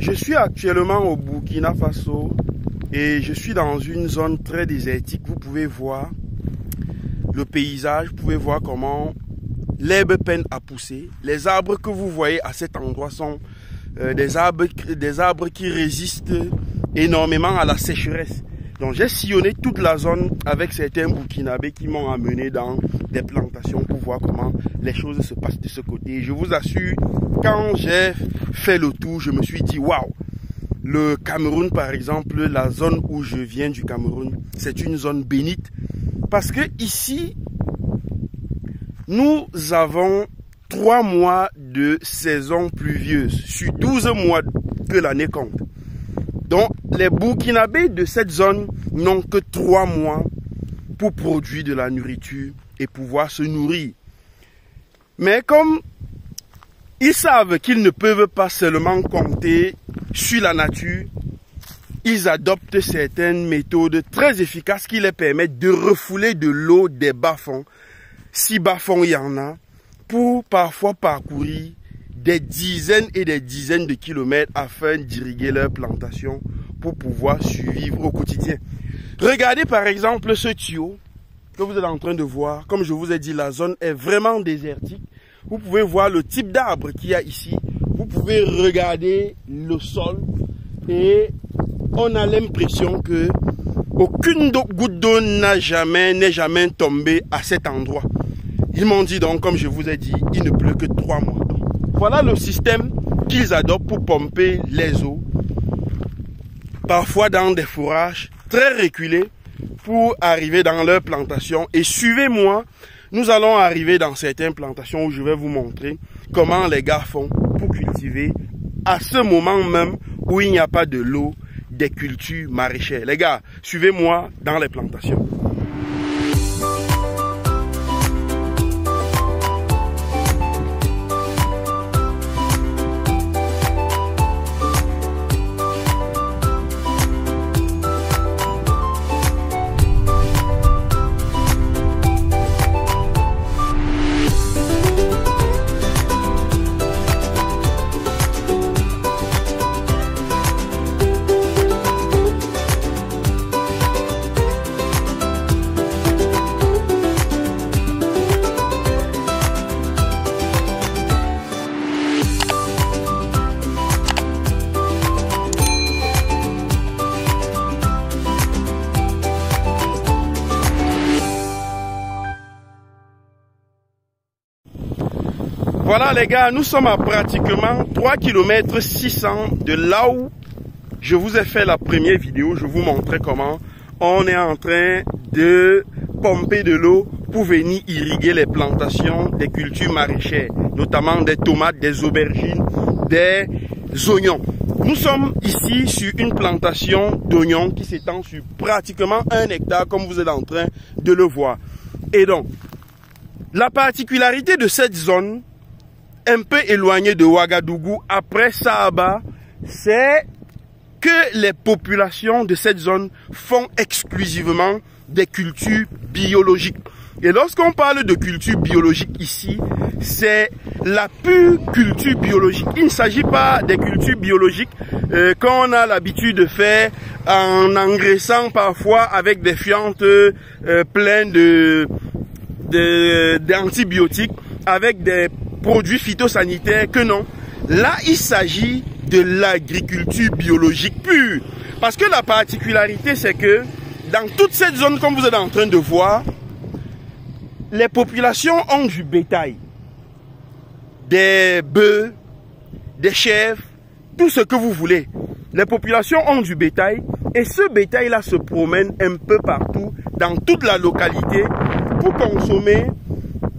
Je suis actuellement au Burkina Faso et je suis dans une zone très désertique. Vous pouvez voir le paysage, vous pouvez voir comment l'herbe peine à pousser. Les arbres que vous voyez à cet endroit sont des arbres qui résistent énormément à la sécheresse. Donc j'ai sillonné toute la zone avec certains Burkinabés qui m'ont amené dans des plantations pour voir comment les choses se passent de ce côté. Et je vous assure, quand j'ai fait le tour, je me suis dit waouh, le Cameroun par exemple, la zone où je viens du Cameroun, c'est une zone bénite parce que ici, nous avons 3 mois de saison pluvieuse sur 12 mois que l'année compte. Donc, les Burkinabés de cette zone n'ont que 3 mois pour produire de la nourriture et pouvoir se nourrir. Mais comme ils savent qu'ils ne peuvent pas seulement compter sur la nature, ils adoptent certaines méthodes très efficaces qui les permettent de refouler de l'eau des bas-fonds, si bas-fonds il y en a, pour parfois parcourir des dizaines et des dizaines de kilomètres afin d'irriguer leurs plantations pour pouvoir survivre au quotidien. Regardez par exemple ce tuyau que vous êtes en train de voir. Comme je vous ai dit, la zone est vraiment désertique. Vous pouvez voir le type d'arbre qu'il y a ici. Vous pouvez regarder le sol et on a l'impression que aucune goutte d'eau n'est jamais tombée à cet endroit. Ils m'ont dit donc, comme je vous ai dit, il ne pleut que 3 mois. Voilà le système qu'ils adoptent pour pomper les eaux, parfois dans des fourrages très reculés pour arriver dans leur plantation. Et suivez-moi, nous allons arriver dans certaines plantations où je vais vous montrer comment les gars font pour cultiver à ce moment même où il n'y a pas de l'eau, des cultures maraîchères. Les gars, suivez-moi dans les plantations. Voilà les gars, nous sommes à pratiquement 3 km 600 de là où je vous ai fait la première vidéo. Je vous montrais comment on est en train de pomper de l'eau pour venir irriguer les plantations des cultures maraîchères, notamment des tomates, des aubergines, des oignons. Nous sommes ici sur une plantation d'oignons qui s'étend sur pratiquement 1 hectare comme vous êtes en train de le voir. Et donc, la particularité de cette zone, un peu éloigné de Ouagadougou, après Sahaba, c'est que les populations de cette zone font exclusivement des cultures biologiques. Et lorsqu'on parle de culture biologique ici, c'est la pure culture biologique. Il ne s'agit pas des cultures biologiques qu'on a l'habitude de faire en engraissant parfois avec des fientes pleines d'antibiotiques, avec des produits phytosanitaires, que non. Là, il s'agit de l'agriculture biologique pure. Parce que la particularité, c'est que dans toute cette zone, comme vous êtes en train de voir, les populations ont du bétail. Des bœufs, des chèvres, tout ce que vous voulez. Les populations ont du bétail et ce bétail-là se promène un peu partout, dans toute la localité, pour consommer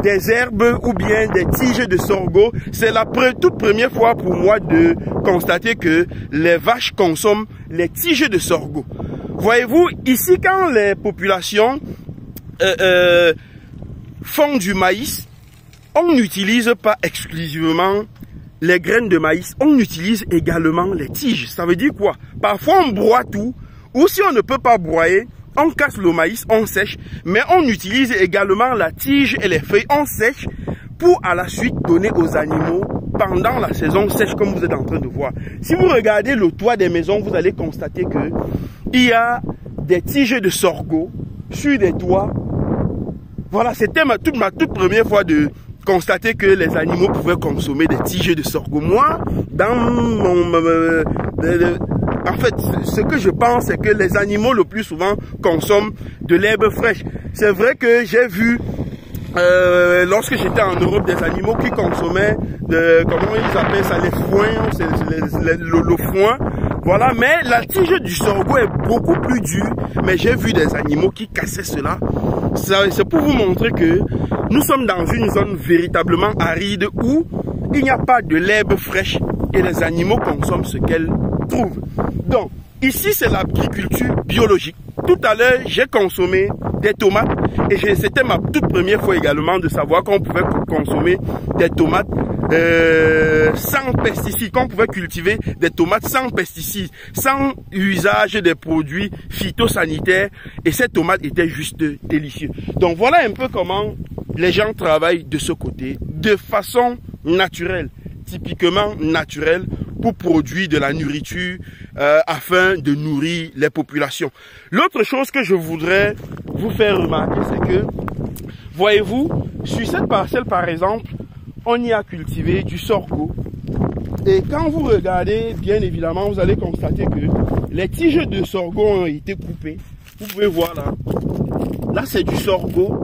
des herbes ou bien des tiges de sorgho. C'est la toute première fois pour moi de constater que les vaches consomment les tiges de sorgho. Voyez-vous, ici quand les populations font du maïs, on n'utilise pas exclusivement les graines de maïs, on utilise également les tiges. Ça veut dire quoi? Parfois on broie tout, ou si on ne peut pas broyer, on casse le maïs, on sèche, mais on utilise également la tige et les feuilles, on sèche pour à la suite donner aux animaux pendant la saison sèche comme vous êtes en train de voir. Si vous regardez le toit des maisons, vous allez constater que il y a des tiges de sorgho sur des toits. Voilà, c'était ma toute première fois de constater que les animaux pouvaient consommer des tiges de sorgho. Moi, dans mon... en fait, ce que je pense, c'est que les animaux le plus souvent consomment de l'herbe fraîche. C'est vrai que j'ai vu, lorsque j'étais en Europe, des animaux qui consommaient, comment ils appellent ça, les foins, le foin. Voilà, mais la tige du sorgho est beaucoup plus dure, mais j'ai vu des animaux qui cassaient cela. C'est pour vous montrer que nous sommes dans une zone véritablement aride où il n'y a pas de l'herbe fraîche et les animaux consomment ce qu'elles trouvent. Donc, ici, c'est l'agriculture biologique. Tout à l'heure, j'ai consommé des tomates et c'était ma toute première fois également de savoir qu'on pouvait consommer des tomates sans pesticides, qu'on pouvait cultiver des tomates sans pesticides, sans usage des produits phytosanitaires, et ces tomates étaient juste délicieuses. Donc voilà un peu comment les gens travaillent de ce côté, de façon naturelle, typiquement naturelle, pour produire de la nourriture afin de nourrir les populations. L'autre chose que je voudrais vous faire remarquer, c'est que, voyez-vous, sur cette parcelle par exemple, on y a cultivé du sorgho. Et quand vous regardez, bien évidemment, vous allez constater que les tiges de sorgho ont été coupées. Vous pouvez voir là. Là, c'est du sorgho.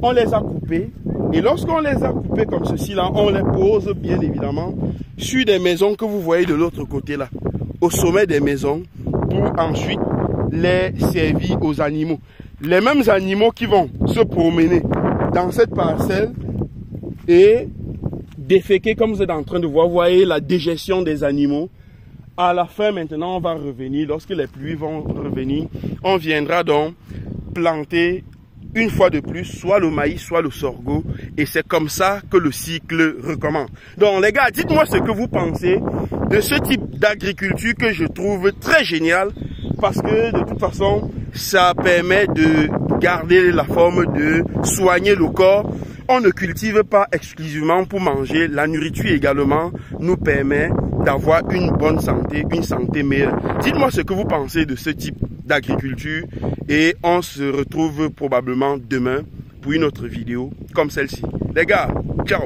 On les a coupés. Et lorsqu'on les a coupés comme ceci là, on les pose bien évidemment sur des maisons que vous voyez de l'autre côté là. Au sommet des maisons pour ensuite les servir aux animaux. Les mêmes animaux qui vont se promener dans cette parcelle et déféquer comme vous êtes en train de voir. Vous voyez la dégestion des animaux. À la fin maintenant on va revenir, lorsque les pluies vont revenir, on viendra donc planter une fois de plus soit le maïs, soit le sorgho, et c'est comme ça que le cycle recommence. Donc les gars, dites-moi ce que vous pensez de ce type d'agriculture que je trouve très génial, parce que de toute façon, ça permet de garder la forme, de soigner le corps. On ne cultive pas exclusivement pour manger, la nourriture également nous permet d'avoir une bonne santé, une santé meilleure. Dites-moi ce que vous pensez de ce type d'agriculture et on se retrouve probablement demain pour une autre vidéo comme celle-ci. Les gars, ciao!